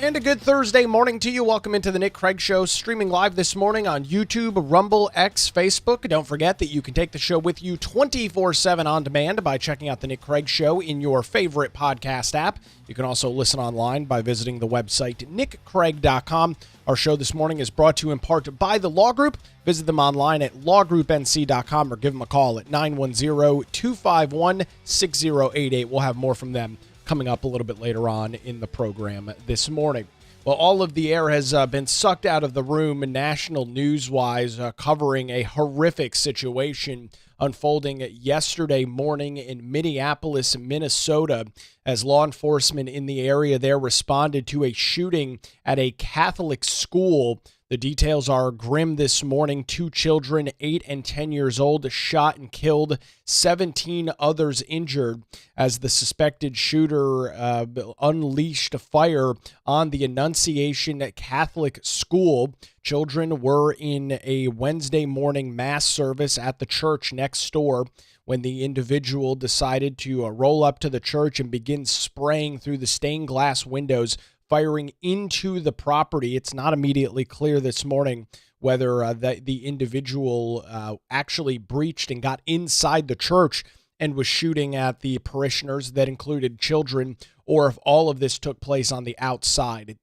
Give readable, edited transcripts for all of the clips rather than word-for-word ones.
And a good Thursday morning to you. Welcome into the Nick Craig Show, streaming live this morning on YouTube, Rumble, X, Facebook. Don't forget that you can take the show with you 24/7 on demand by checking out the Nick Craig Show in your favorite podcast app. You can also listen online by visiting the website nickcraig.com. Our show this morning is brought to you in part by the Law Group. Visit them online at lawgroupnc.com or give them a call at 910-251-6088. We'll have more from them coming up a little bit later on in the program this morning. Well, all of the air has been sucked out of the room national news-wise, covering a horrific situation unfolding yesterday morning in Minneapolis, Minnesota, as law enforcement in the area there responded to a shooting at a Catholic school. The details are grim this morning. 2 children, 8 and 10 years old, shot and killed, 17 others injured as the suspected shooter unleashed a fire on the Annunciation Catholic School. Children were in a Wednesday morning mass service at the church next door when the individual decided to roll up to the church and begin spraying through the stained glass windows, firing into the property. It's not immediately clear this morning whether the individual actually breached and got inside the church and was shooting at the parishioners that included children, or if all of this took place on the outside.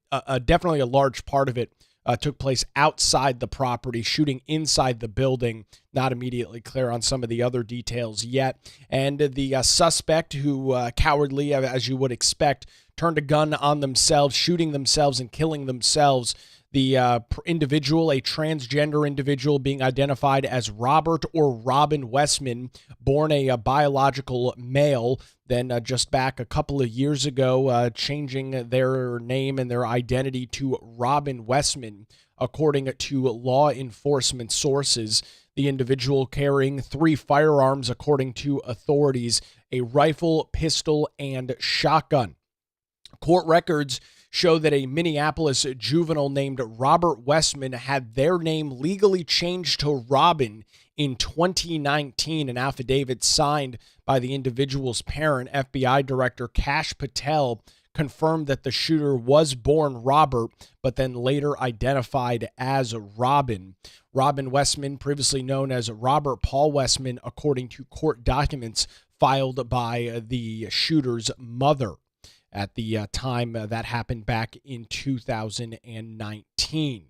Definitely a large part of it took place outside the property. Shooting inside the building, not immediately clear on some of the other details yet. And the suspect, who cowardly, as you would expect, turned a gun on themselves, shooting themselves and killing themselves. The individual, a transgender individual being identified as Robert or Robin Westman, born a biological male, then just back a couple of years ago, changing their name and their identity to Robin Westman, according to law enforcement sources. The individual carrying 3 firearms, according to authorities, a rifle, pistol, and shotgun. Court records show that a Minneapolis juvenile named Robert Westman had their name legally changed to Robin in 2019. An affidavit signed by the individual's parent, FBI Director Kash Patel, confirmed that the shooter was born Robert, but then later identified as Robin. Robin Westman, previously known as Robert Paul Westman, according to court documents filed by the shooter's mother at the time that happened back in 2019.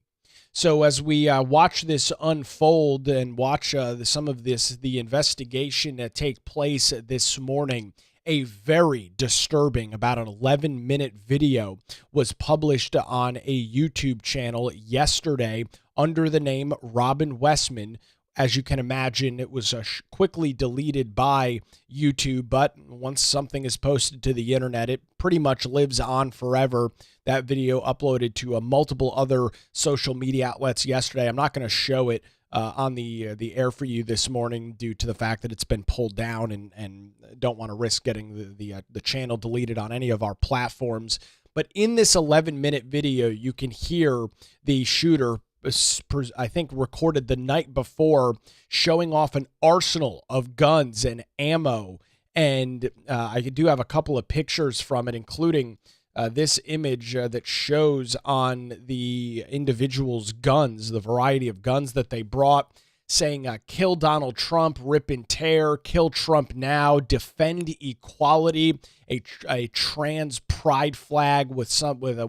So as we watch this unfold and watch some of the investigation take place this morning, a very disturbing, about an 11-minute video was published on a YouTube channel yesterday under the name Robin Westman. As you can imagine, it was quickly deleted by YouTube, but once something is posted to the internet, it pretty much lives on forever. That video uploaded to multiple other social media outlets yesterday. I'm not going to show it on the air for you this morning due to the fact that it's been pulled down, and don't want to risk getting the channel deleted on any of our platforms. But in this 11-minute video, you can hear the shooter, I think recorded the night before, showing off an arsenal of guns and ammo. And I do have a couple of pictures from it, including this image that shows on the individual's guns, the variety of guns that they brought, saying kill Donald Trump, rip and tear, kill Trump now, defend equality, a trans pride flag with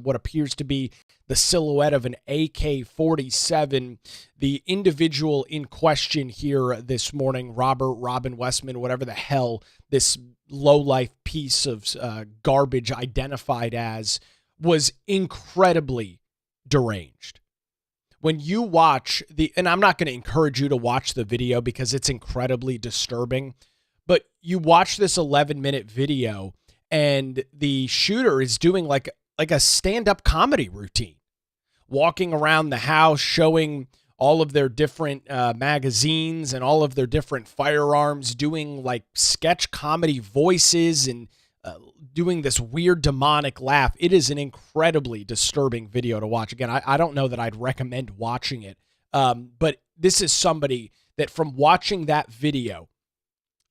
what appears to be the silhouette of an AK-47. The individual in question here this morning, Robin Westman, whatever the hell this low-life piece of garbage identified as, was incredibly deranged. When you watch and I'm not going to encourage you to watch the video because it's incredibly disturbing, but you watch this 11-minute video and the shooter is doing like a stand-up comedy routine, walking around the house, showing all of their different magazines and all of their different firearms, doing like sketch comedy voices and doing this weird demonic laugh. It is an incredibly disturbing video to watch. Again, I don't know that I'd recommend watching it, but this is somebody that from watching that video,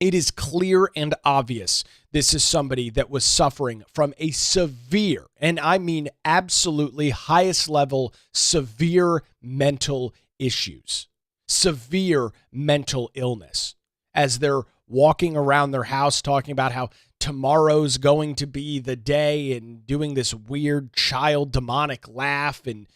It is clear and obvious this is somebody that was suffering from a severe, and I mean absolutely highest level, severe mental issues, severe mental illness, as they're walking around their house talking about how tomorrow's going to be the day and doing this weird child demonic laugh and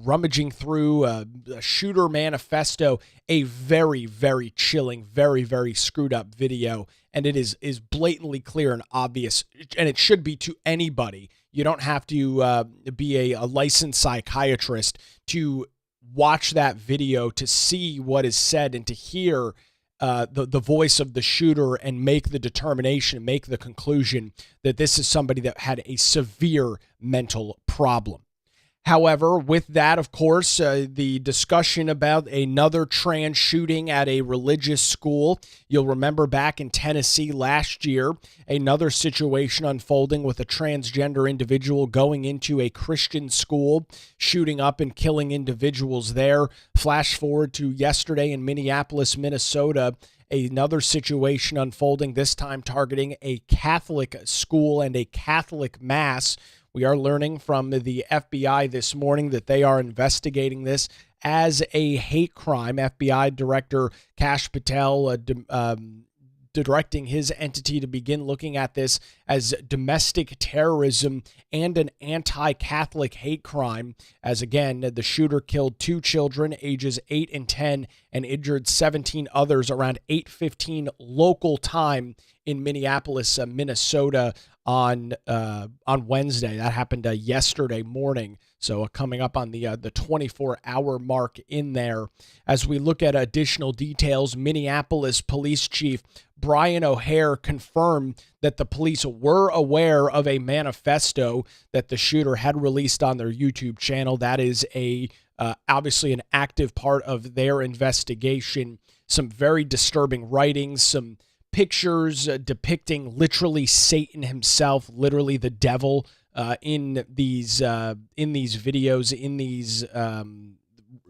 rummaging through a shooter manifesto, a very, very chilling, very, very screwed up video. And it is blatantly clear and obvious, and it should be to anybody. You don't have to be a licensed psychiatrist to watch that video to see what is said and to hear the voice of the shooter and make the determination, make the conclusion that this is somebody that had a severe mental problem. However, with that, of course, the discussion about another trans shooting at a religious school. You'll remember back in Tennessee last year, another situation unfolding with a transgender individual going into a Christian school, shooting up and killing individuals there. Flash forward to yesterday in Minneapolis, Minnesota, another situation unfolding, this time targeting a Catholic school and a Catholic mass. We are learning from the FBI this morning that they are investigating this as a hate crime. FBI Director Kash Patel directing his entity to begin looking at this as domestic terrorism and an anti-Catholic hate crime, as again, the shooter killed 2 children, ages 8 and 10, and injured 17 others around 8:15 local time in Minneapolis, Minnesota on Wednesday. That happened yesterday morning. So coming up on the 24-hour mark in there. As we look at additional details, Minneapolis Police Chief Brian O'Hare confirmed that the police were aware of a manifesto that the shooter had released on their YouTube channel. That is obviously an active part of their investigation. Some very disturbing writings, some pictures depicting literally Satan himself, literally the devil, in these videos, in these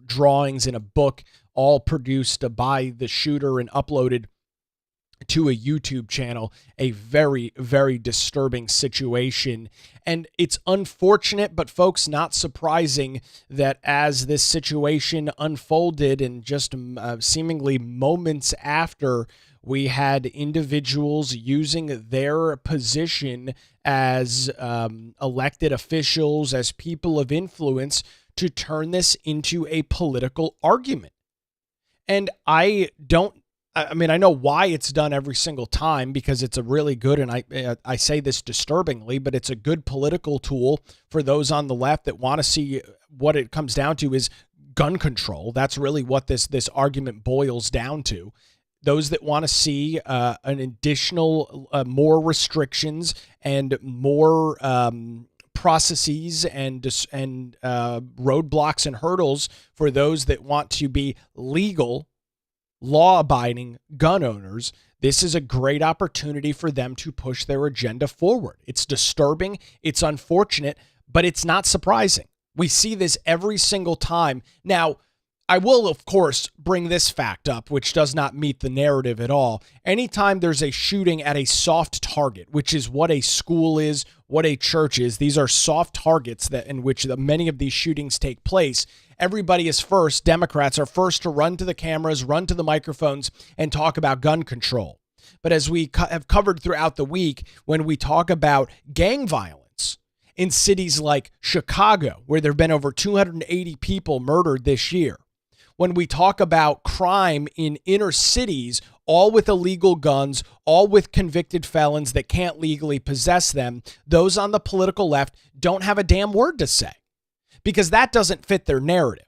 drawings in a book, all produced by the shooter and uploaded to a YouTube channel. A very, very disturbing situation. And it's unfortunate, but folks, not surprising that as this situation unfolded and just seemingly moments after, we had individuals using their position as elected officials, as people of influence, to turn this into a political argument. And I know why it's done every single time, because it's a really good, and I say this disturbingly, but it's a good political tool for those on the left that want to see what it comes down to is gun control. That's really what this argument boils down to. Those that want to see an additional, more restrictions and more processes and roadblocks and hurdles for those that want to be legal, law-abiding gun owners. This is a great opportunity for them to push their agenda forward. It's disturbing, it's unfortunate, but it's not surprising. We see this every single time. Now, I will, of course, bring this fact up, which does not meet the narrative at all. Anytime there's a shooting at a soft target, which is what a school is, what a church is, these are soft targets in which many of these shootings take place. Everybody is first, Democrats are first to run to the cameras, run to the microphones, and talk about gun control. But as we have covered throughout the week, when we talk about gang violence in cities like Chicago, where there have been over 280 people murdered this year, when we talk about crime in inner cities, all with illegal guns, all with convicted felons that can't legally possess them, those on the political left don't have a damn word to say, because that doesn't fit their narrative.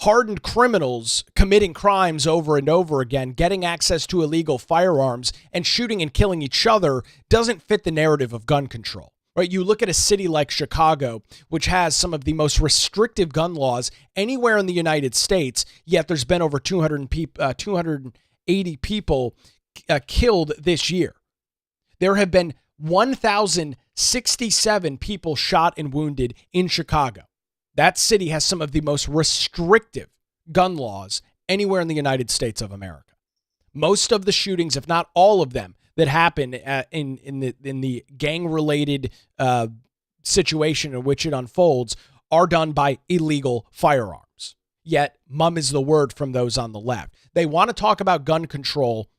Hardened criminals committing crimes over and over again, getting access to illegal firearms, and shooting and killing each other doesn't fit the narrative of gun control. Right? You look at a city like Chicago, which has some of the most restrictive gun laws anywhere in the United States, yet there's been over 280 people killed this year. There have been 1,067 people shot and wounded in Chicago. That city has some of the most restrictive gun laws anywhere in the United States of America. Most of the shootings, if not all of them, that happen in the gang-related situation in which it unfolds are done by illegal firearms. Yet, mum is the word from those on the left. They want to talk about gun control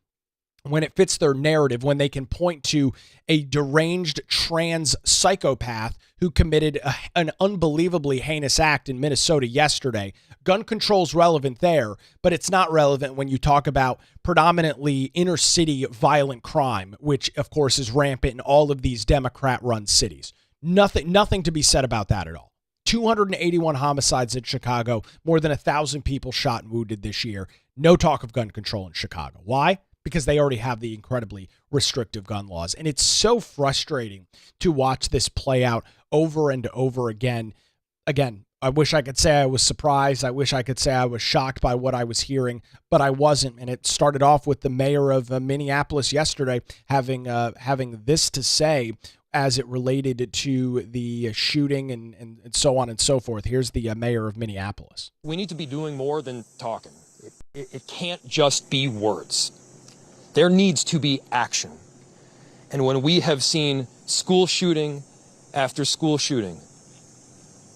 when it fits their narrative, when they can point to a deranged trans psychopath who committed an unbelievably heinous act in Minnesota yesterday. Gun control's relevant there, but it's not relevant when you talk about predominantly inner city violent crime, which of course is rampant in all of these Democrat-run cities. Nothing to be said about that at all. 281 homicides in Chicago, more than 1,000 people shot and wounded this year. No talk of gun control in Chicago. Why? Because they already have the incredibly restrictive gun laws. And it's so frustrating to watch this play out over and over again. Again, I wish I could say I was surprised. I wish I could say I was shocked by what I was hearing, but I wasn't. And it started off with the mayor of Minneapolis yesterday having this to say as it related to the shooting and so on and so forth. Here's the mayor of Minneapolis. We need to be doing more than talking. It can't just be words. There needs to be action. And when we have seen school shooting after school shooting,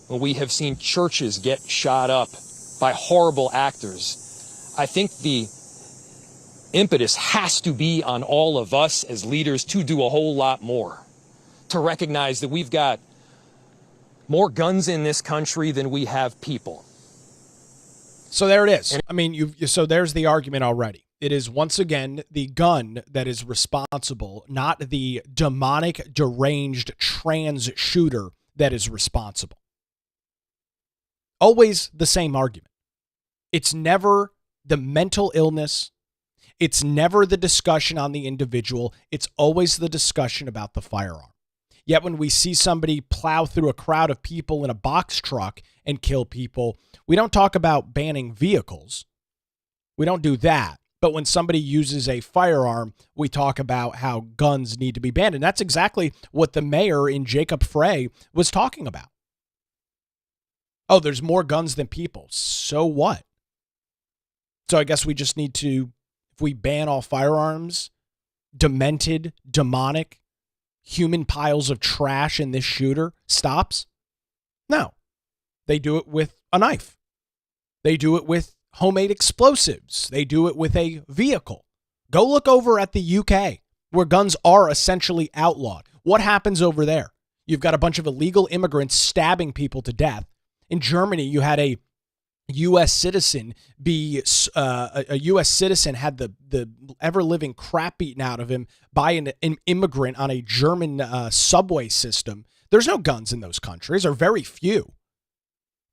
when we have seen churches get shot up by horrible actors, I think the impetus has to be on all of us as leaders to do a whole lot more, to recognize that we've got more guns in this country than we have people. So there it is. I mean, so there's the argument already. It is once again the gun that is responsible, not the demonic, deranged trans shooter that is responsible. Always the same argument. It's never the mental illness. It's never the discussion on the individual. It's always the discussion about the firearm. Yet when we see somebody plow through a crowd of people in a box truck and kill people, we don't talk about banning vehicles. We don't do that. But when somebody uses a firearm, we talk about how guns need to be banned. And that's exactly what the mayor in Jacob Frey was talking about. Oh, there's more guns than people. So what? So I guess we just need to, if we ban all firearms, demented, demonic, human piles of trash in this shooter stops? No. They do it with a knife. They do it with homemade explosives. They do it with a vehicle. Go look over at the UK, where guns are essentially outlawed. What happens over there? You've got a bunch of illegal immigrants stabbing people to death. In Germany, you had a U.S. citizen a U.S. citizen had the ever-living crap beaten out of him by an immigrant on a German subway system. There's no guns in those countries, or very few.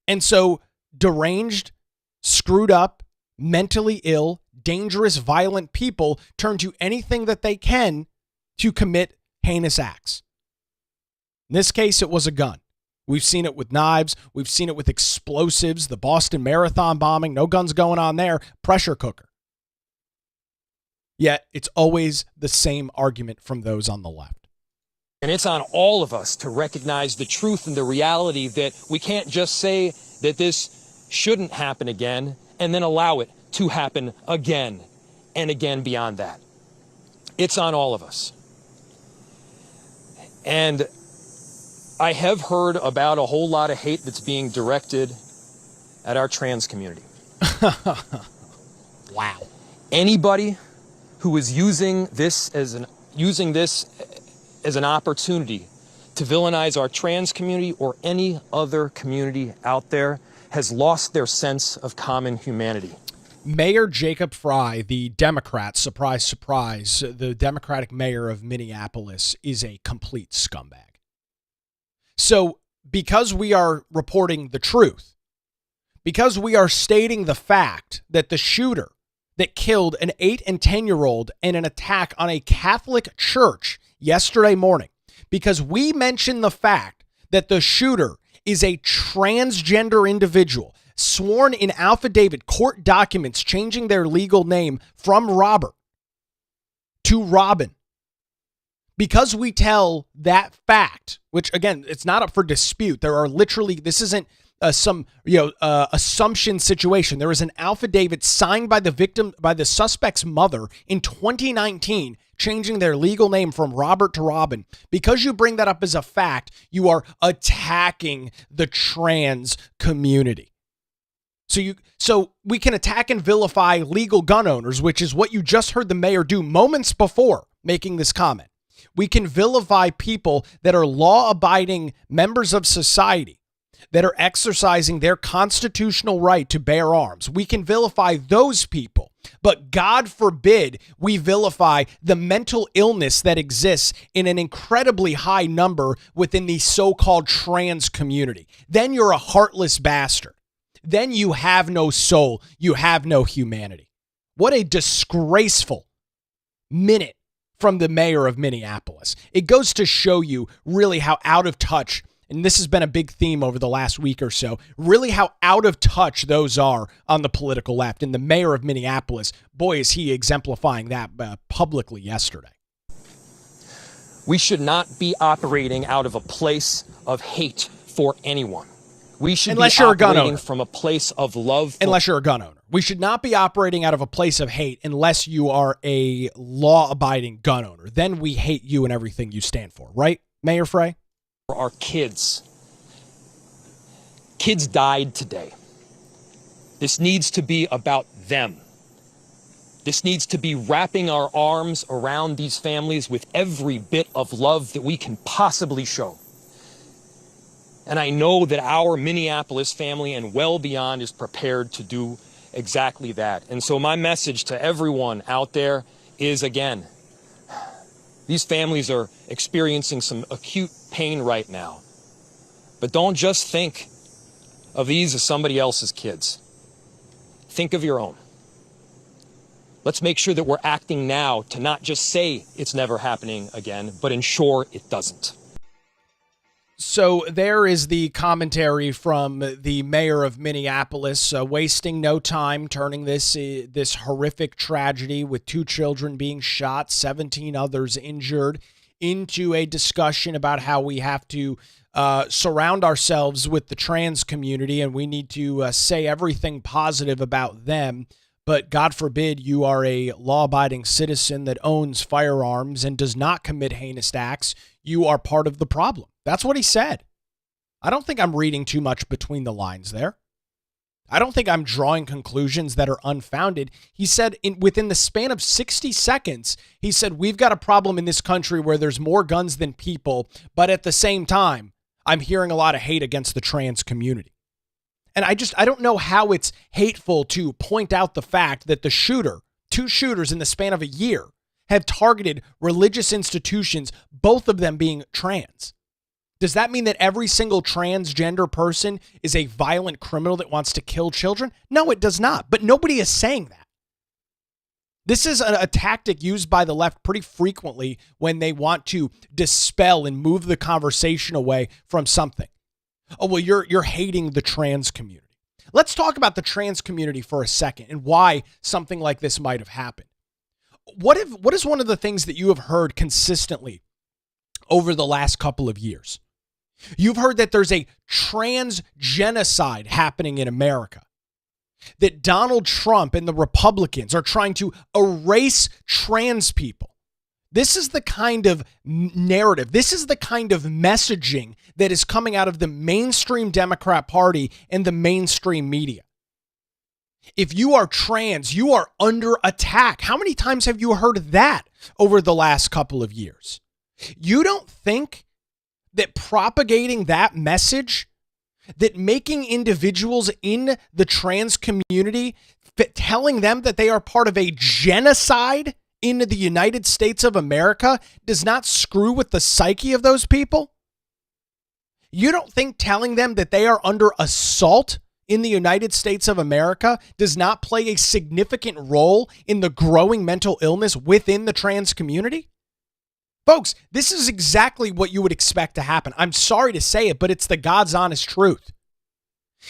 And so deranged, screwed up, mentally ill, dangerous, violent people turn to anything that they can to commit heinous acts. In this case, it was a gun. We've seen it with knives. We've seen it with explosives. The Boston Marathon bombing, no guns going on there. Pressure cooker. Yet it's always the same argument from those on the left. And it's on all of us to recognize the truth and the reality that we can't just say that this shouldn't happen again and then allow it to happen again and again beyond that. It's on all of us. And I have heard about a whole lot of hate that's being directed at our trans community. Wow. Anybody who is using this as an opportunity to villainize our trans community or any other community out there has lost their sense of common humanity. Mayor Jacob Frey, the Democrat, surprise, surprise, the Democratic mayor of Minneapolis, is a complete scumbag. So because we are reporting the truth, because we are stating the fact that the shooter that killed an 8 and 10-year-old in an attack on a Catholic church yesterday morning, because we mentioned the fact that the shooter is a transgender individual sworn in affidavit court documents changing their legal name from Robert to Robin. Because we tell that fact, which again, it's not up for dispute. There are literally, this isn't assumption situation. There was an affidavit signed by the suspect's mother in 2019, changing their legal name from Robert to Robin. Because you bring that up as a fact, you are attacking the trans community. So we can attack and vilify legal gun owners, which is what you just heard the mayor do moments before making this comment. We can vilify people that are law-abiding members of society that are exercising their constitutional right to bear arms. We can vilify those people, but God forbid we vilify the mental illness that exists in an incredibly high number within the so-called trans community. Then you're a heartless bastard. Then you have no soul. You have no humanity. What a disgraceful minute from the mayor of Minneapolis. It goes to show you really how out of touch, and this has been a big theme over the last week or so, really how out of touch those are on the political left. And the mayor of Minneapolis, boy, is he exemplifying that publicly yesterday. We should not be operating out of a place of hate for anyone. We should Unless be you're a gun operating owner. from a place of love. Unless you're a gun owner. We should not be operating out of a place of hate unless you are a law-abiding gun owner. Then we hate you and everything you stand for. Right, Mayor Frey? For our kids. Kids died today. This needs to be about them. This needs to be wrapping our arms around these families with every bit of love that we can possibly show. And I know that our Minneapolis family and well beyond is prepared to do exactly that. And so my message to everyone out there is, again, these families are experiencing some acute pain right now. But don't just think of these as somebody else's kids. Think of your own. Let's make sure that we're acting now to not just say it's never happening again, but ensure it doesn't. So there is the commentary from the mayor of Minneapolis, wasting no time turning this horrific tragedy with 2 children being shot, 17 others injured, into a discussion about how we have to surround ourselves with the trans community and we need to say everything positive about them. But God forbid you are a law-abiding citizen that owns firearms and does not commit heinous acts. You are part of the problem. That's what he said. I don't think I'm reading too much between the lines there. I don't think I'm drawing conclusions that are unfounded. He said within the span of 60 seconds, he said, we've got a problem in this country where there's more guns than people, but at the same time, I'm hearing a lot of hate against the trans community. And I don't know how it's hateful to point out the fact that the shooter, 2 shooters in the span of a year, have targeted religious institutions, both of them being trans. Does that mean that every single transgender person is a violent criminal that wants to kill children? No, it does not. But nobody is saying that. This is a tactic used by the left pretty frequently when they want to dispel and move the conversation away from something. Oh, well, you're hating the trans community. Let's talk about the trans community for a second and why something like this might have happened. What is one of the things that you have heard consistently over the last couple of years? You've heard that there's a trans genocide happening in America, that Donald Trump and the Republicans are trying to erase trans people. This is the kind of narrative, this is the kind of messaging that is coming out of the mainstream Democrat Party and the mainstream media. If you are trans, you are under attack. How many times have you heard that over the last couple of years? You don't think that propagating that message, that making individuals in the trans community, telling them that they are part of a genocide in the United States of America does not screw with the psyche of those people? You don't think telling them that they are under assault in the United States of America does not play a significant role in the growing mental illness within the trans community? Folks, this is exactly what you would expect to happen. I'm sorry to say it, but it's the God's honest truth.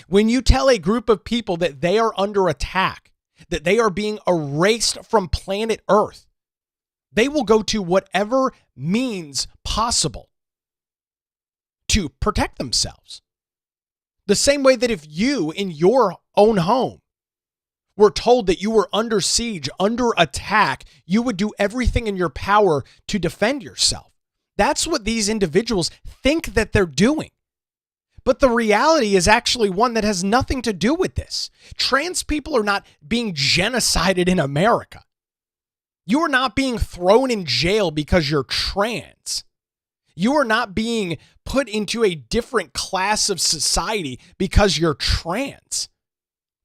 When you tell a group of people that they are under attack, that they are being erased from planet Earth, they will go to whatever means possible to protect themselves. The same way that if you, in your own home, were told that you were under siege, under attack, you would do everything in your power to defend yourself. That's what these individuals think that they're doing. But the reality is actually one that has nothing to do with this. Trans people are not being genocided in America. You are not being thrown in jail because you're trans. You are not being put into a different class of society because you're trans.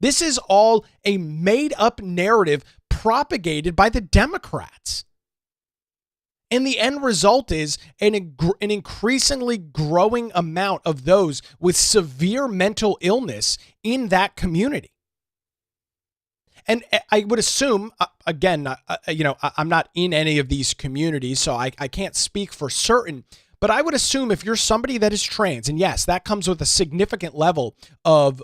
This is all a made-up narrative propagated by the Democrats. And the end result is an increasingly growing amount of those with severe mental illness in that community. And I would assume, again, I'm not in any of these communities, so I can't speak for certain, but I would assume if you're somebody that is trans, and yes, that comes with a significant level of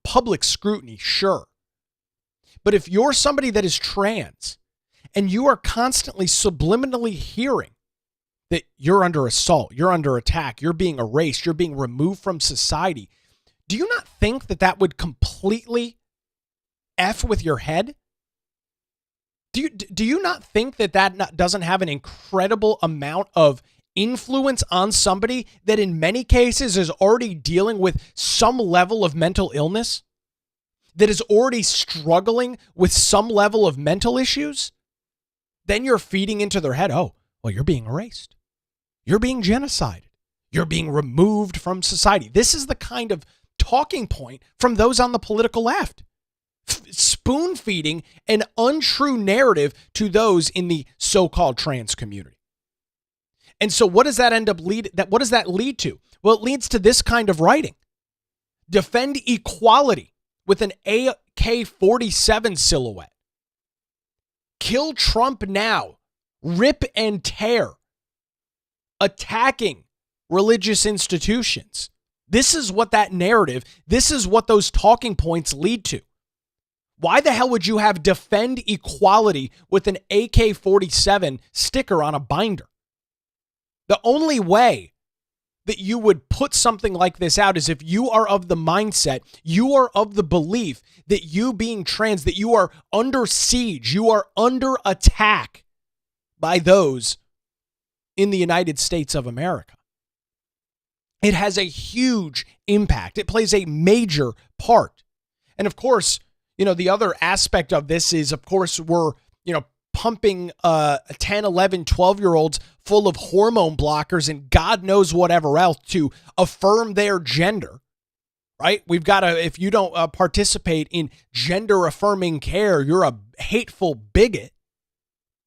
public scrutiny, sure. But if you're somebody that is trans and you are constantly subliminally hearing that you're under assault, you're under attack, you're being erased, you're being removed from society, do you not think that that would completely F with your head? Do you not think that doesn't have an incredible amount of influence on somebody that in many cases is already dealing with some level of mental illness, that is already struggling with some level of mental issues? Then you're feeding into their head, oh, well, you're being erased. You're being genocided. You're being removed from society. This is the kind of talking point from those on the political left. Spoon feeding an untrue narrative to those in the so-called trans community. And so what does that what does that lead to? Well, it leads to this kind of writing. Defend equality with an AK-47 silhouette. Kill Trump now. Rip and tear. Attacking religious institutions. This is what that narrative, this is what those talking points lead to. Why the hell would you have defend equality with an AK-47 sticker on a binder? The only way that you would put something like this out is if you are of the mindset, you are of the belief that you being trans, that you are under siege, you are under attack by those in the United States of America. It has a huge impact. It plays a major part. And of course, the other aspect of this is, of course, we're, pumping 10, 11, 12-year-olds full of hormone blockers and God knows whatever else to affirm their gender, right? We've got to, if you don't participate in gender affirming care, you're a hateful bigot.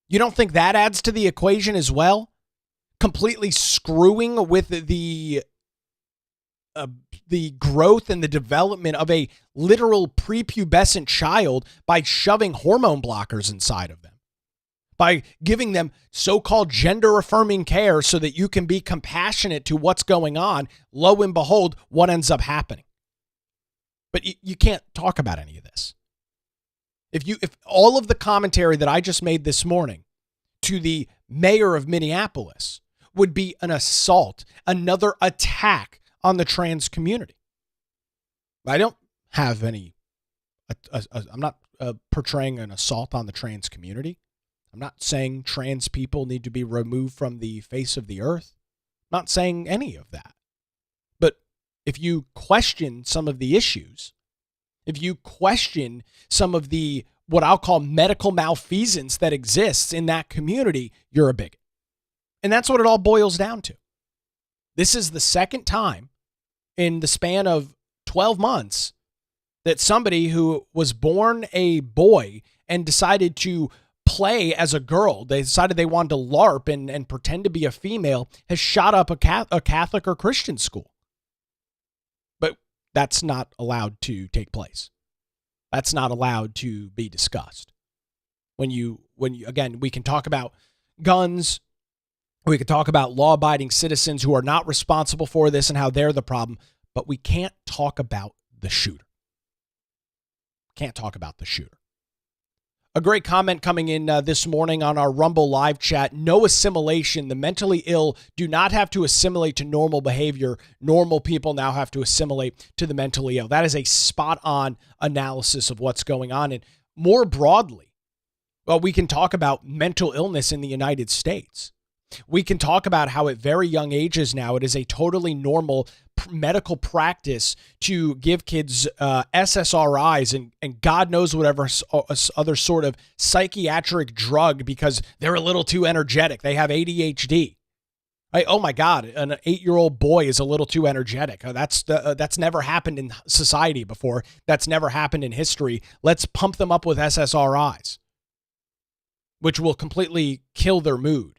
You don't think that adds to the equation as well? Completely screwing with the growth and the development of a literal prepubescent child by shoving hormone blockers inside of them, by giving them so-called gender-affirming care so that you can be compassionate to what's going on. Lo and behold, what ends up happening? But you can't talk about any of this. If all of the commentary that I just made this morning to the mayor of Minneapolis would be an assault, another attack on the trans community. I don't have any, I'm not portraying an assault on the trans community. I'm not saying trans people need to be removed from the face of the earth. I'm not saying any of that. But if you question some of the issues, if you question some of the, what I'll call medical malfeasance that exists in that community, you're a bigot. And that's what it all boils down to. This is the second time in the span of 12 months that somebody who was born a boy and decided to play as a girl, they decided they wanted to LARP and pretend to be a female, has shot up a Catholic or Christian school. But that's not allowed to take place. That's not allowed to be discussed. When you again, we can talk about guns. We could talk about law-abiding citizens who are not responsible for this and how they're the problem, but we can't talk about the shooter. Can't talk about the shooter. A great comment coming in this morning on our Rumble live chat. No assimilation. The mentally ill do not have to assimilate to normal behavior. Normal people now have to assimilate to the mentally ill. That is a spot-on analysis of what's going on. And more broadly, well, we can talk about mental illness in the United States. We can talk about how at very young ages now, it is a totally normal medical practice to give kids SSRIs and God knows whatever other sort of psychiatric drug because they're a little too energetic. They have ADHD. Right? Oh my God, an 8-year-old boy is a little too energetic. That's never happened in society before. That's never happened in history. Let's pump them up with SSRIs, which will completely kill their mood.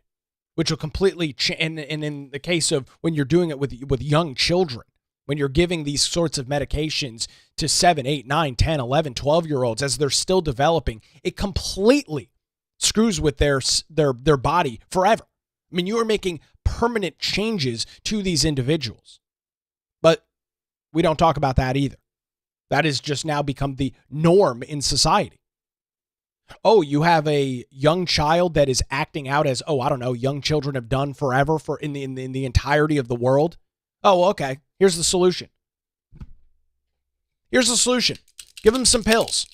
Which will completely and in the case of when you're doing it with young children, when you're giving these sorts of medications to 7, 8, 9, 10, 11, 12-year-olds as they're still developing, it completely screws with their body forever. I mean, you are making permanent changes to these individuals. But we don't talk about that either. That has just now become the norm in society. Oh, you have a young child that is acting out as, I don't know, young children have done forever in the entirety of the world. Oh, okay. Here's the solution. Here's the solution. Give them some pills.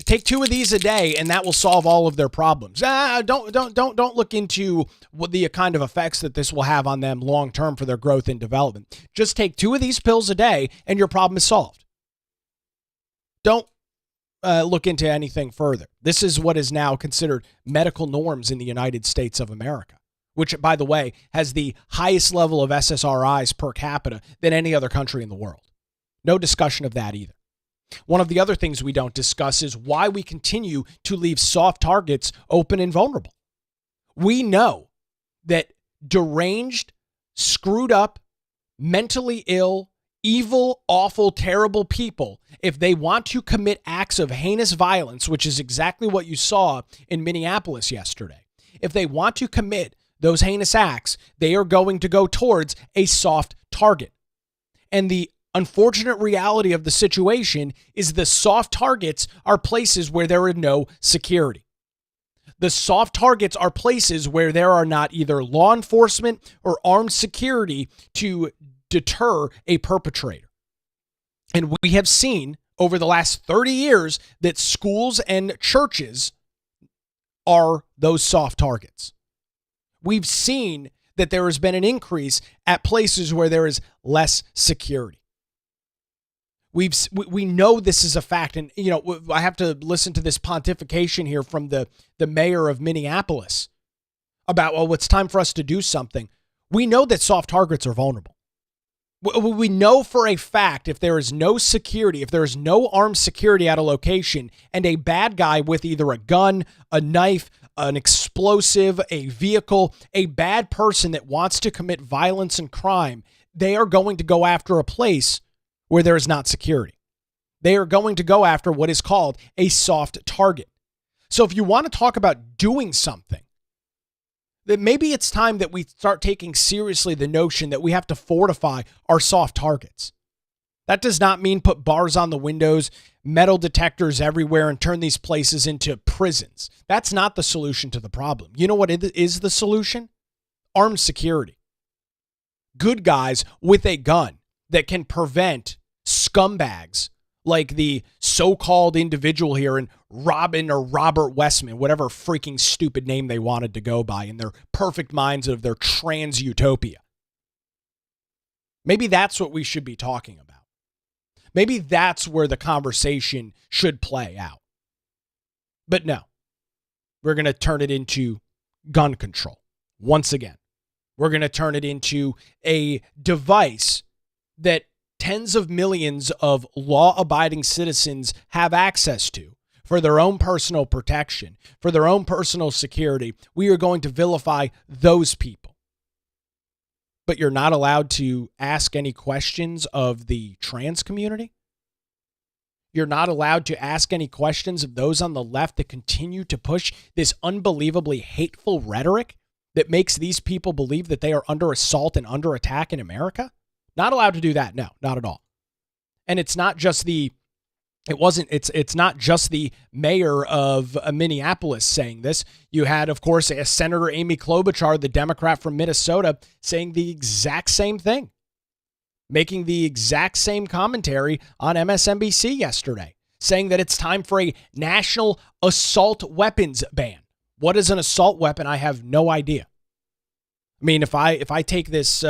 Take 2 of these a day, and that will solve all of their problems. Don't look into what the kind of effects that this will have on them long term for their growth and development. Just take 2 of these pills a day, and your problem is solved. Don't look into anything further. This is what is now considered medical norms in the United States of America, which, by the way, has the highest level of SSRIs per capita than any other country in the world. No discussion of that either. One of the other things we don't discuss is why we continue to leave soft targets open and vulnerable. We know that deranged, screwed up, mentally ill, evil, awful, terrible people, if they want to commit acts of heinous violence, which is exactly what you saw in Minneapolis yesterday, if they want to commit those heinous acts, they are going to go towards a soft target. And the unfortunate reality of the situation is the soft targets are places where there are no security. The soft targets are places where there are not either law enforcement or armed security to deter a perpetrator. And we have seen over the last 30 years that schools and churches are those soft targets. We've seen that there has been an increase at places where there is less security. We know this is a fact. And, I have to listen to this pontification here from the mayor of Minneapolis about, it's time for us to do something. We know that soft targets are vulnerable. We know for a fact if there is no security, if there is no armed security at a location and a bad guy with either a gun, a knife, an explosive, a vehicle, a bad person that wants to commit violence and crime, they are going to go after a place where there is not security. They are going to go after what is called a soft target. So if you want to talk about doing something, that maybe it's time that we start taking seriously the notion that we have to fortify our soft targets. That does not mean put bars on the windows, metal detectors everywhere, and turn these places into prisons. That's not the solution to the problem. You know what is the solution? Armed security. Good guys with a gun that can prevent scumbags like the so-called individual here in Robin or Robert Westman, whatever freaking stupid name they wanted to go by in their perfect minds of their trans utopia. Maybe that's what we should be talking about. Maybe that's where the conversation should play out. But no, we're going to turn it into gun control. Once again, we're going to turn it into a device that tens of millions of law-abiding citizens have access to for their own personal protection, for their own personal security. We are going to vilify those people. But you're not allowed to ask any questions of the trans community? You're not allowed to ask any questions of those on the left that continue to push this unbelievably hateful rhetoric that makes these people believe that they are under assault and under attack in America? Not allowed to do that. No, not at all. And it's not just the It's not just the mayor of Minneapolis saying this. You had, of course, Senator Amy Klobuchar, the Democrat from Minnesota, saying the exact same thing, making the exact same commentary on MSNBC yesterday, saying that it's time for a national assault weapons ban. What is an assault weapon? I have no idea. I mean, if I take this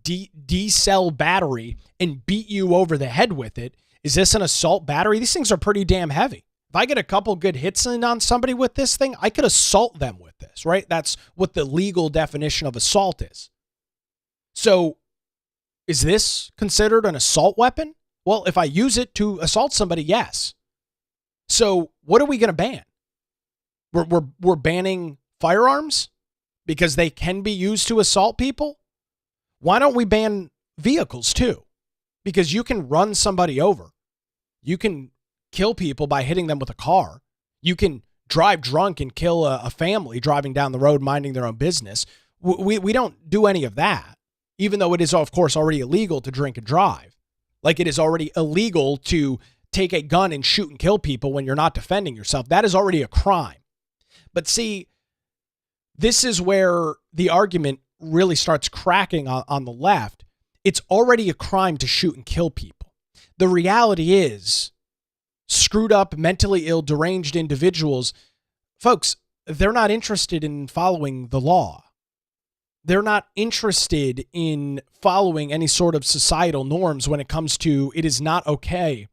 D-cell battery and beat you over the head with it, is this an assault battery? These things are pretty damn heavy. If I get a couple good hits in on somebody with this thing, I could assault them with this, right? That's what the legal definition of assault is. So is this considered an assault weapon? Well, if I use it to assault somebody, yes. So what are we going to ban? We're banning firearms because they can be used to assault people? Why don't we ban vehicles too? Because you can run somebody over. You can kill people by hitting them with a car. You can drive drunk and kill a family driving down the road, minding their own business. We don't do any of that, even though it is, of course, already illegal to drink and drive. Like it is already illegal to take a gun and shoot and kill people when you're not defending yourself. That is already a crime. But see, this is where the argument really starts cracking on the left. It's already a crime to shoot and kill people. The reality is, screwed up, mentally ill, deranged individuals, folks, they're not interested in following the law. They're not interested in following any sort of societal norms when it comes to it is not okay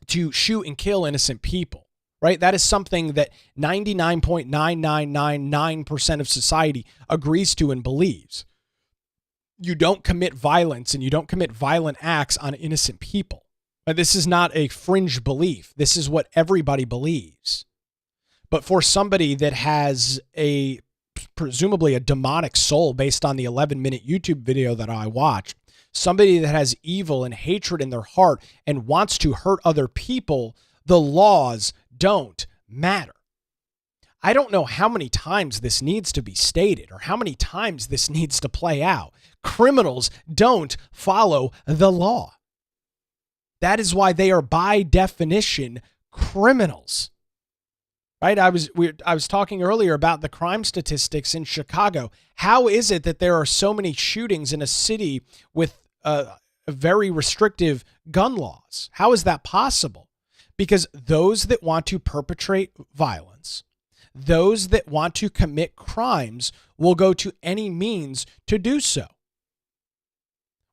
to shoot and kill innocent people, right? That is something that 99.9999% of society agrees to and believes. You don't commit violence and you don't commit violent acts on innocent people. This is not a fringe belief. This is what everybody believes. But for somebody that has presumably a demonic soul based on the 11-minute YouTube video that I watched, somebody that has evil and hatred in their heart and wants to hurt other people, the laws don't matter. I don't know how many times this needs to be stated or how many times this needs to play out. Criminals don't follow the law. That is why they are by definition criminals. Right? I was talking earlier about the crime statistics in Chicago. How is it that there are so many shootings in a city with very restrictive gun laws? How is that possible? Because those that want to perpetrate violence, those that want to commit crimes will go to any means to do so.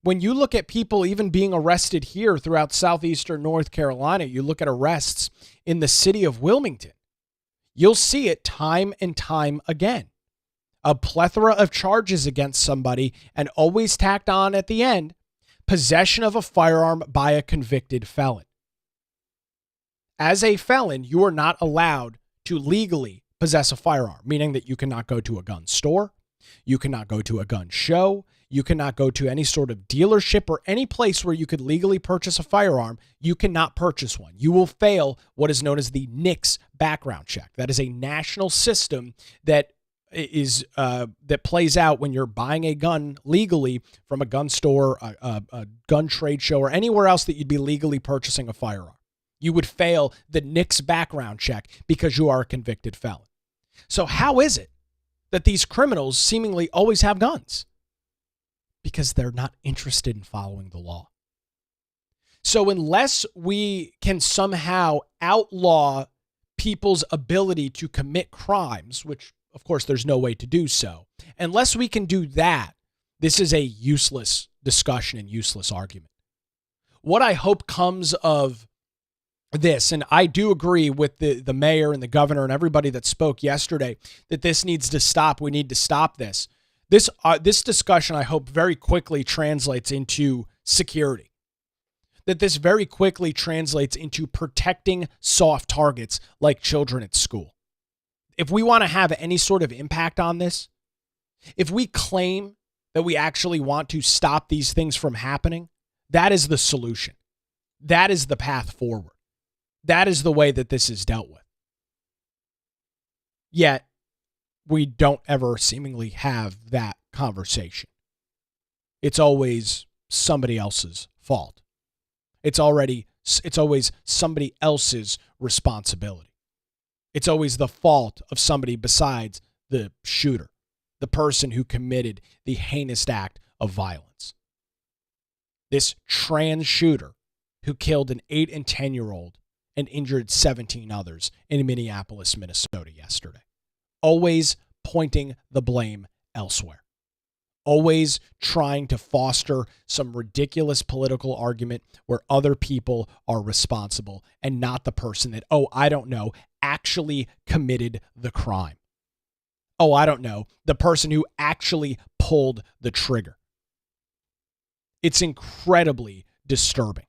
When you look at people even being arrested here throughout southeastern North Carolina, you look at arrests in the city of Wilmington, you'll see it time and time again. A plethora of charges against somebody and always tacked on at the end, possession of a firearm by a convicted felon. As a felon, you are not allowed to legally possess a firearm, meaning that you cannot go to a gun store, you cannot go to a gun show, you cannot go to any sort of dealership or any place where you could legally purchase a firearm. You cannot purchase one. You will fail what is known as the NICS background check. That is a national system that that plays out when you're buying a gun legally from a gun store, a gun trade show, or anywhere else that you'd be legally purchasing a firearm. You would fail the NICS background check because you are a convicted felon. So how is it that these criminals seemingly always have guns? Because they're not interested in following the law. So unless we can somehow outlaw people's ability to commit crimes, which of course there's no way to do so, unless we can do that, this is a useless discussion and useless argument. What I hope comes of this, and I do agree with the mayor and the governor and everybody that spoke yesterday, that this needs to stop. We need to stop this. This discussion, I hope, very quickly translates into security. That this very quickly translates into protecting soft targets like children at school. If we want to have any sort of impact on this, if we claim that we actually want to stop these things from happening, that is the solution. That is the path forward. That is the way that this is dealt with. Yet, we don't ever seemingly have that conversation. It's always somebody else's fault. It's already It's always somebody else's responsibility. It's always the fault of somebody besides the shooter, the person who committed the heinous act of violence. This trans shooter who killed an 8 and 10-year-old and injured 17 others in Minneapolis, Minnesota yesterday. Always pointing the blame elsewhere. Always trying to foster some ridiculous political argument where other people are responsible and not the person that, I don't know, actually committed the crime. I don't know, the person who actually pulled the trigger. It's incredibly disturbing.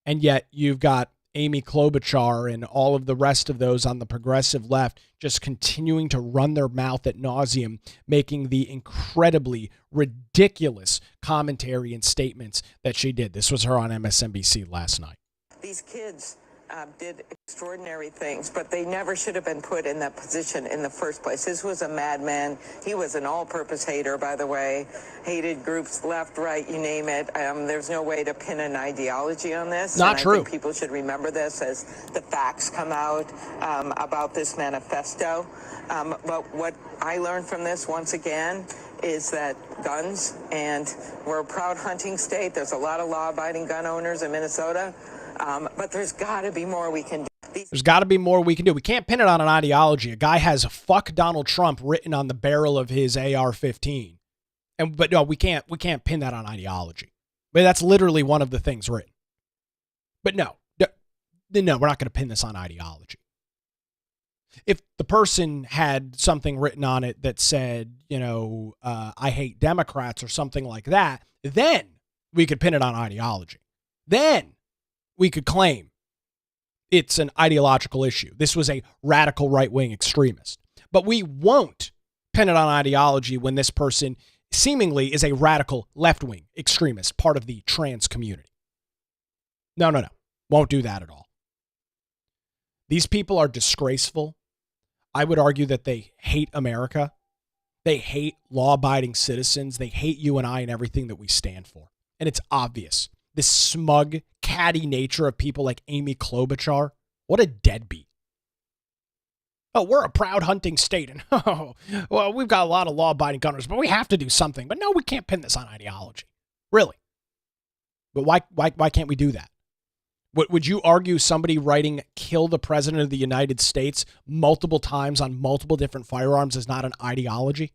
And yet you've got Amy Klobuchar and all of the rest of those on the progressive left just continuing to run their mouth at nauseum, making the incredibly ridiculous commentary and statements that she did. This was her on MSNBC last night. These kids did extraordinary things, but they never should have been put in that position in the first place. This was a madman. He was an all-purpose hater, by the way. Hated groups left, right, you name it. There's no way to pin an ideology on this. Not true. I think people should remember this as the facts come out about this manifesto. But what I learned from this, once again, is that guns, and we're a proud hunting state. There's a lot of law-abiding gun owners in Minnesota. But there's got to be more we can do. There's got to be more we can do. We can't pin it on an ideology. A guy has "fuck Donald Trump" written on the barrel of his AR-15, but no, we can't pin that on ideology. But that's literally one of the things written. But no, we're not going to pin this on ideology. If the person had something written on it that said, I hate Democrats or something like that, then we could pin it on ideology. Then we could claim it's an ideological issue. This was a radical right-wing extremist. But we won't pin it on ideology when this person seemingly is a radical left-wing extremist, part of the trans community. No. Won't do that at all. These people are disgraceful. I would argue that they hate America. They hate law-abiding citizens. They hate you and I and everything that we stand for. And it's obvious. This smug, catty nature of people like Amy Klobuchar. What a deadbeat. We're a proud hunting state. And well, we've got a lot of law-abiding gunners, but we have to do something. But no, we can't pin this on ideology. Really. But why can't we do that? Would you argue somebody writing "kill the president of the United States" multiple times on multiple different firearms is not an ideology?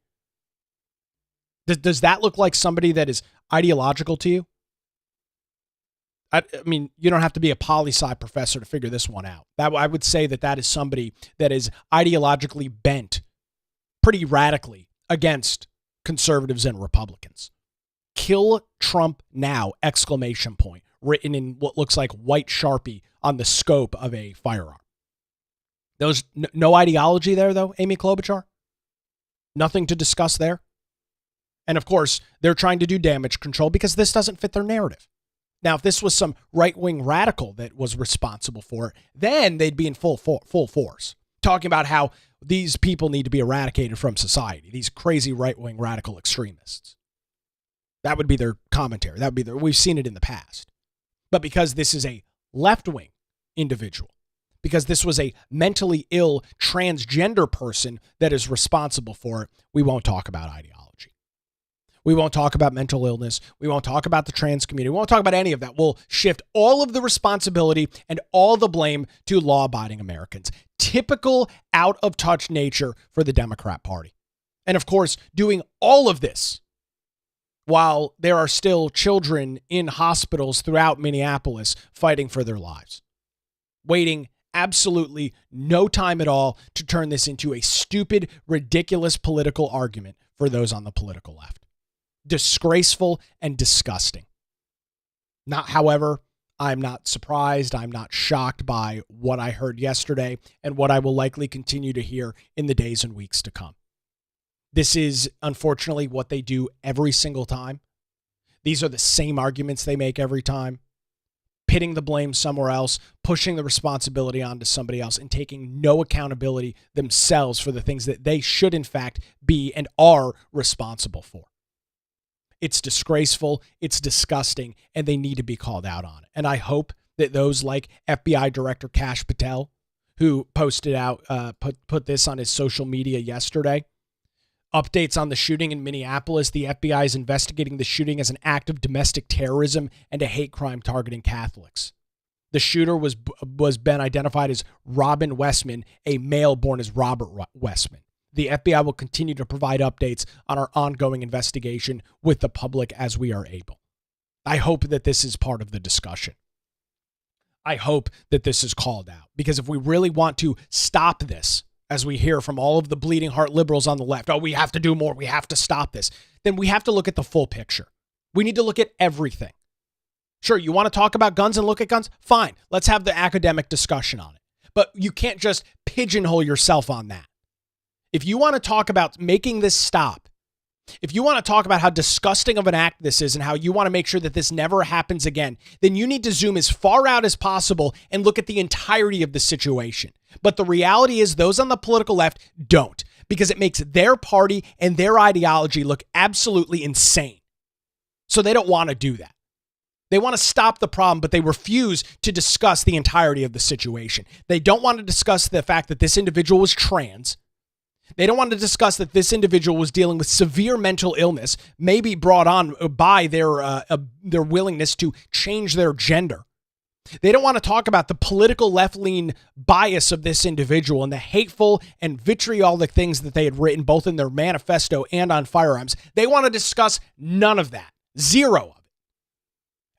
Does that look like somebody that is ideological to you? I mean, you don't have to be a poli-sci professor to figure this one out. I would say that is somebody that is ideologically bent pretty radically against conservatives and Republicans. "Kill Trump now!" ! Written in what looks like white Sharpie on the scope of a firearm. There's no ideology there, though, Amy Klobuchar? Nothing to discuss there? And of course, they're trying to do damage control because this doesn't fit their narrative. Now, if this was some right-wing radical that was responsible for it, then they'd be in full force, talking about how these people need to be eradicated from society, these crazy right-wing radical extremists. That would be their commentary. That would be we've seen it in the past. But because this is a left-wing individual, because this was a mentally ill transgender person that is responsible for it, we won't talk about ideology. We won't talk about mental illness. We won't talk about the trans community. We won't talk about any of that. We'll shift all of the responsibility and all the blame to law-abiding Americans. Typical out-of-touch nature for the Democrat Party. And of course, doing all of this while there are still children in hospitals throughout Minneapolis fighting for their lives. Waiting absolutely no time at all to turn this into a stupid, ridiculous political argument for those on the political left. Disgraceful and disgusting. However, I'm not surprised. I'm not shocked by what I heard yesterday and what I will likely continue to hear in the days and weeks to come. This is, unfortunately, what they do every single time. These are the same arguments they make every time. Pitting the blame somewhere else, pushing the responsibility onto somebody else, and taking no accountability themselves for the things that they should, in fact, be and are responsible for. It's disgraceful, it's disgusting, and they need to be called out on it. And I hope that those like FBI Director Kash Patel, who posted out, put this on his social media yesterday, updates on the shooting in Minneapolis. The FBI is investigating the shooting as an act of domestic terrorism and a hate crime targeting Catholics. The shooter was been identified as Robin Westman, a male born as Robert Westman. The FBI will continue to provide updates on our ongoing investigation with the public as we are able. I hope that this is part of the discussion. I hope that this is called out, because if we really want to stop this, as we hear from all of the bleeding heart liberals on the left, oh, we have to do more, we have to stop this, then we have to look at the full picture. We need to look at everything. Sure, you want to talk about guns and look at guns? Fine, let's have the academic discussion on it. But you can't just pigeonhole yourself on that. If you want to talk about making this stop, if you want to talk about how disgusting of an act this is and how you want to make sure that this never happens again, then you need to zoom as far out as possible and look at the entirety of the situation. But the reality is those on the political left don't, because it makes their party and their ideology look absolutely insane. So they don't want to do that. They want to stop the problem, but they refuse to discuss the entirety of the situation. They don't want to discuss the fact that this individual was trans. They don't want to discuss that this individual was dealing with severe mental illness, maybe brought on by their willingness to change their gender. They don't want to talk about the political left-lean bias of this individual and the hateful and vitriolic things that they had written both in their manifesto and on firearms. They want to discuss none of that. Zero of it.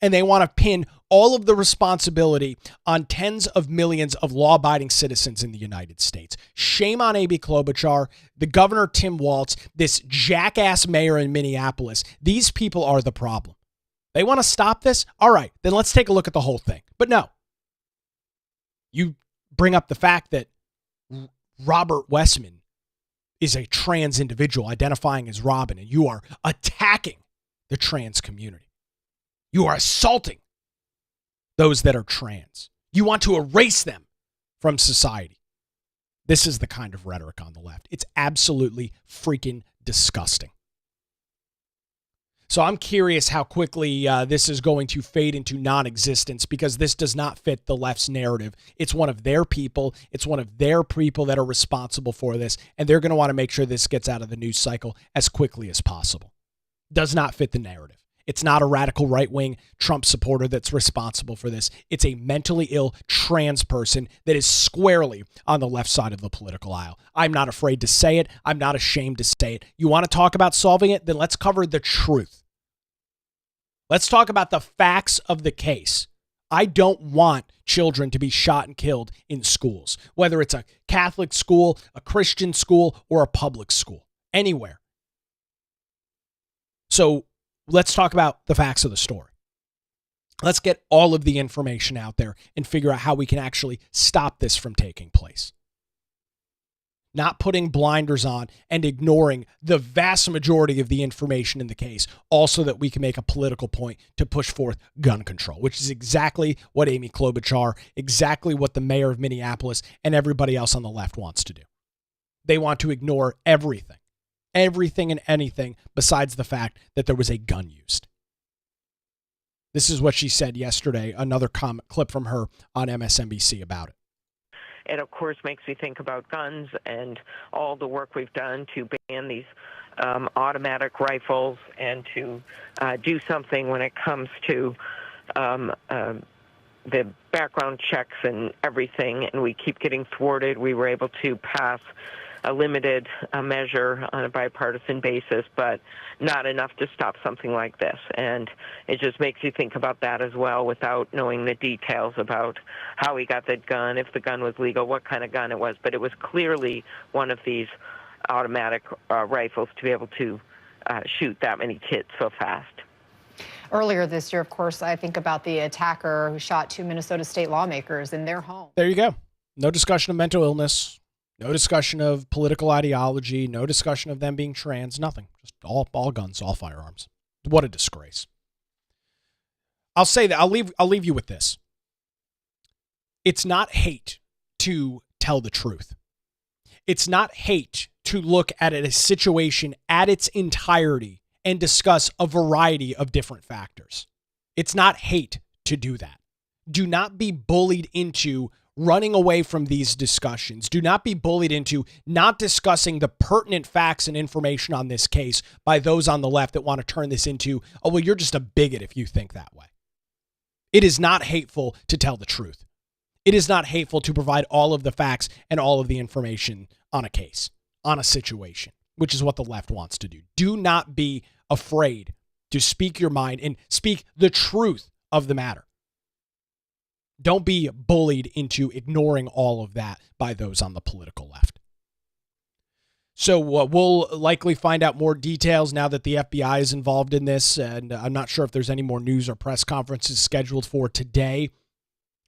And they want to pin all of the responsibility on tens of millions of law-abiding citizens in the United States. Shame on Amy Klobuchar, the governor Tim Walz, this jackass mayor in Minneapolis. These people are the problem. They want to stop this? All right, then let's take a look at the whole thing. But no. You bring up the fact that Robert Westman is a trans individual identifying as Robin, and you are attacking the trans community. You are assaulting those that are trans. You want to erase them from society. This is the kind of rhetoric on the left. It's absolutely freaking disgusting. So I'm curious how quickly this is going to fade into non-existence, because this does not fit the left's narrative. It's one of their people. It's one of their people that are responsible for this, and they're going to want to make sure this gets out of the news cycle as quickly as possible. Does not fit the narrative. It's not a radical right-wing Trump supporter that's responsible for this. It's a mentally ill trans person that is squarely on the left side of the political aisle. I'm not afraid to say it. I'm not ashamed to say it. You want to talk about solving it? Then let's cover the truth. Let's talk about the facts of the case. I don't want children to be shot and killed in schools, whether it's a Catholic school, a Christian school, or a public school, anywhere. So let's talk about the facts of the story. Let's get all of the information out there and figure out how we can actually stop this from taking place. Not putting blinders on and ignoring the vast majority of the information in the case, also that we can make a political point to push forth gun control, which is exactly what Amy Klobuchar, exactly what the mayor of Minneapolis and everybody else on the left wants to do. They want to ignore everything and anything besides the fact that there was a gun used. This is what she said yesterday, another clip from her on MSNBC about it. It, of course, makes me think about guns and all the work we've done to ban these automatic rifles and to do something when it comes to the background checks and everything, and we keep getting thwarted. We were able to pass a limited measure on a bipartisan basis, but not enough to stop something like this. And it just makes you think about that as well without knowing the details about how he got that gun, if the gun was legal, what kind of gun it was. But it was clearly one of these automatic rifles to be able to shoot that many kids so fast. Earlier this year, of course, I think about the attacker who shot two Minnesota state lawmakers in their home. There you go. No discussion of mental illness. No discussion of political ideology, no discussion of them being trans, nothing. Just all guns, all firearms. What a disgrace. I'll say that, I'll leave you with this. It's not hate to tell the truth. It's not hate to look at a situation at its entirety and discuss a variety of different factors. It's not hate to do that. Do not be bullied into running away from these discussions. Do not be bullied into not discussing the pertinent facts and information on this case by those on the left that want to turn this into, oh, well, you're just a bigot if you think that way. It is not hateful to tell the truth. It is not hateful to provide all of the facts and all of the information on a case, on a situation, which is what the left wants to do. Do not be afraid to speak your mind and speak the truth of the matter. Don't be bullied into ignoring all of that by those on the political left. So we'll likely find out more details now that the FBI is involved in this, and I'm not sure if there's any more news or press conferences scheduled for today,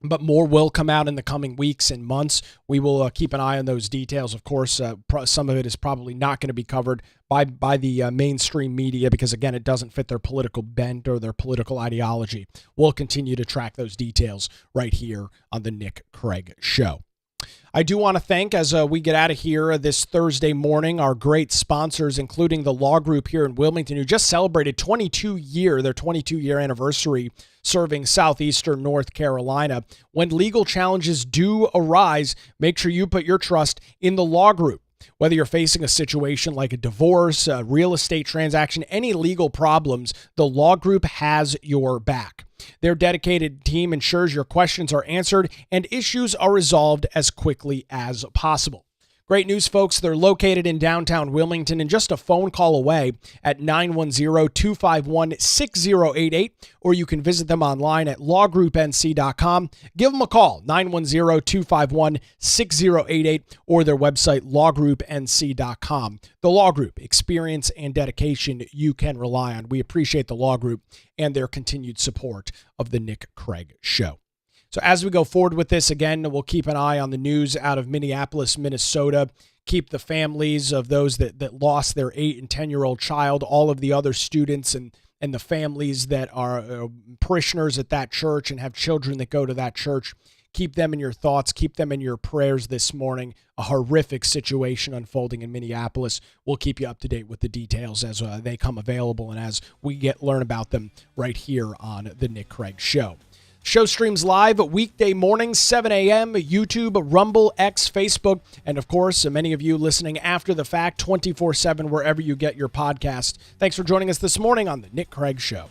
but more will come out in the coming weeks and months. We will keep an eye on those details. Of course, some of it is probably not going to be covered by the mainstream media because, again, it doesn't fit their political bent or their political ideology. We'll continue to track those details right here on the Nick Craig Show. I do want to thank, as we get out of here this Thursday morning, our great sponsors, including the Law Group here in Wilmington, who just celebrated their 22-year anniversary serving southeastern North Carolina. When legal challenges do arise, make sure you put your trust in the Law Group. Whether you're facing a situation like a divorce, a real estate transaction, any legal problems, the Law Group has your back. Their dedicated team ensures your questions are answered and issues are resolved as quickly as possible. Great news, folks. They're located in downtown Wilmington and just a phone call away at 910-251-6088, or you can visit them online at lawgroupnc.com. Give them a call, 910-251-6088, or their website, lawgroupnc.com. The Law Group, experience and dedication you can rely on. We appreciate the Law Group and their continued support of the Nick Craig Show. So as we go forward with this, again, we'll keep an eye on the news out of Minneapolis, Minnesota. Keep the families of those that lost their 8 and 10-year-old child, all of the other students and the families that are parishioners at that church and have children that go to that church. Keep them in your thoughts. Keep them in your prayers this morning. A horrific situation unfolding in Minneapolis. We'll keep you up to date with the details as they come available and as we learn about them right here on the Nick Craig Show. Show streams live weekday mornings, 7 a.m., YouTube, Rumble, X, Facebook, and of course, many of you listening after the fact, 24/7, wherever you get your podcast. Thanks for joining us this morning on The Nick Craig Show.